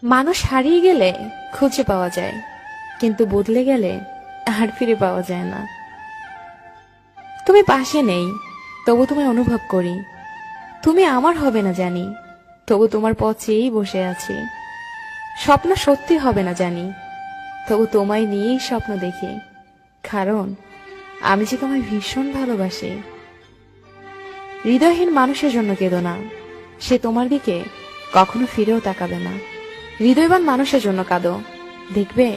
মানুষ হারিয়ে গেলে খুঁজে পাওয়া যায়, কিন্তু বদলে গেলে আর ফিরে পাওয়া যায় না। তুমি পাশে নেই, তবু তোমায় অনুভব করি। তুমি আমার হবে না জানি, তবু তোমার পথ চেয়েই বসে আছি। স্বপ্ন সত্যি হবে না জানি, তবু তোমায় নিয়েই স্বপ্ন দেখি। কারণ আমি যে তোমায় ভীষণ ভালোবাসি। হৃদয়হীন মানুষের জন্য কেঁদো না, সে তোমার দিকে কখনো ফিরেও তাকাবে না। হৃদয়বান মানুষের জন্য কাঁদো, দেখবে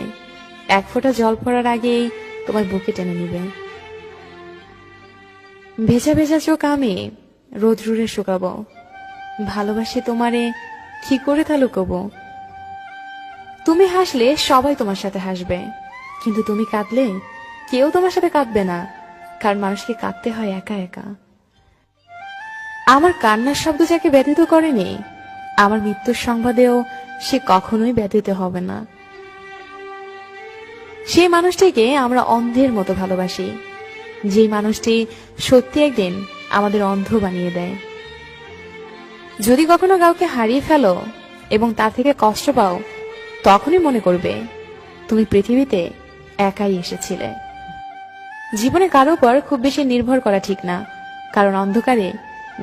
এক ফোঁটা জল পড়ার আগেই তোমার বুকে টেনে নিবে। ভেজা ভেজা চোখ আমি রোদ্রুরে শুকাবো, ভালোবাসি তোমারে কি করে তা লুকোবো। তুমি হাসলে সবাই তোমার সাথে হাসবে, কিন্তু তুমি কাঁদলে কেউ তোমার সাথে কাঁদবে না, কারণ মানুষকে কাঁদতে হয় একা একা। আমার কান্নার শব্দ যাকে ব্যথিত করেনি, আমার মৃত্যুর সংবাদেও সে কখনোই ব্যথিত হবে না। সেই মানুষটিকে আমরা অন্ধের মতো ভালোবাসি, যে মানুষটি সত্যি একদিন আমাদের অন্ধ বানিয়ে দেয়। যদি কখনো কাউকে হারিয়ে ফেলো এবং তার থেকে কষ্ট পাও, তখনই মনে করবে তুমি পৃথিবীতে একাই এসেছিলে। জীবনে কারো উপর খুব বেশি নির্ভর করা ঠিক না, কারণ অন্ধকারে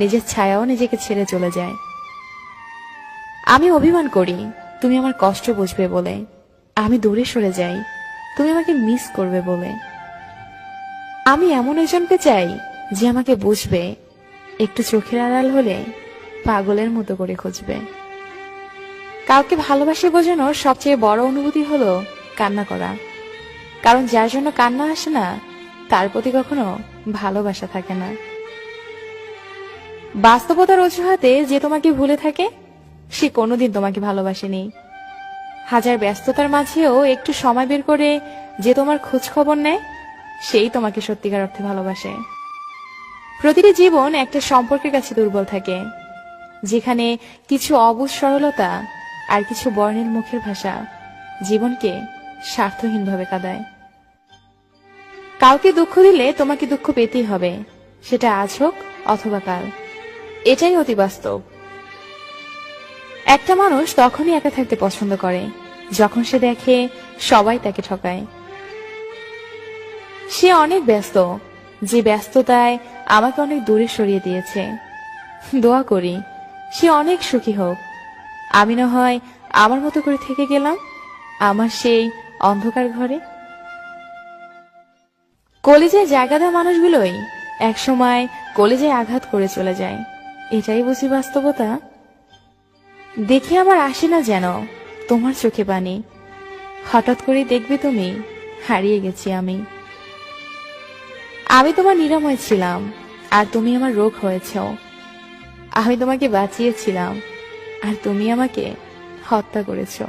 নিজের ছায়াও নিজেকে ছেড়ে চলে যায়। আমি অভিমান করি তুমি আমার কষ্ট বুঝবে বলে, আমি দূরে সরে যাই তুমি আমাকে মিস করবে বলে। আমি এমন একজনকে চাই যে আমাকে বুঝবে, একটু চোখের আড়াল হলে পাগলের মতো করে খুঁজবে। কাউকে ভালোবাসে বোঝানোর সবচেয়ে বড় অনুভূতি হলো কান্না করা, কারণ যার জন্য কান্না আসে না তার প্রতি কখনো ভালোবাসা থাকে না। বাস্তবতার অজুহাতে যে তোমাকে ভুলে থাকে, সে কোনোদিন তোমাকে ভালোবাসেনি। হাজার ব্যস্ততার মাঝেও একটু সময় বের করে যে তোমার খোঁজ খবর নেয়, সেই তোমাকে সত্যিকার অর্থে ভালোবাসে। প্রতিটি জীবন একটা সম্পর্কের কাছে দুর্বল থাকে, যেখানে কিছু অবুঝ সরলতা আর কিছু বর্ণের মুখের ভাষা জীবনকে স্বার্থহীনভাবে কাঁদায়। কাউকে দুঃখ দিলে তোমাকে দুঃখ পেতেই হবে, সেটা আজ হোক অথবা কাল। এটাই অতি বাস্তব। একটা মানুষ তখনই একা থাকতে পছন্দ করে যখন সে দেখে সবাই তাকে ঠকায়। সে অনেক ব্যস্ত, যে ব্যস্ততায় আমাকে অনেক দূরে সরিয়ে দিয়েছে। দোয়া করি সে অনেক সুখী হোক, আমি না হয় আমার মতো করে থেকে গেলাম আমার সেই অন্ধকার ঘরে। কলেজে জায়গা দেওয়া মানুষগুলোই একসময় কলেজে আঘাত করে চলে যায়, এটাই বুঝি বাস্তবতা। দেখে আমার আসে না যেন তোমার চোখে পানি, হঠাৎ করে দেখবে তুমি হারিয়ে গেছি আমি। আমি তোমার নিরাময় ছিলাম আর তুমি আমার রোগ হয়েছ। আমি তোমাকে বাঁচিয়েছিলাম আর তুমি আমাকে হত্যা করেছো।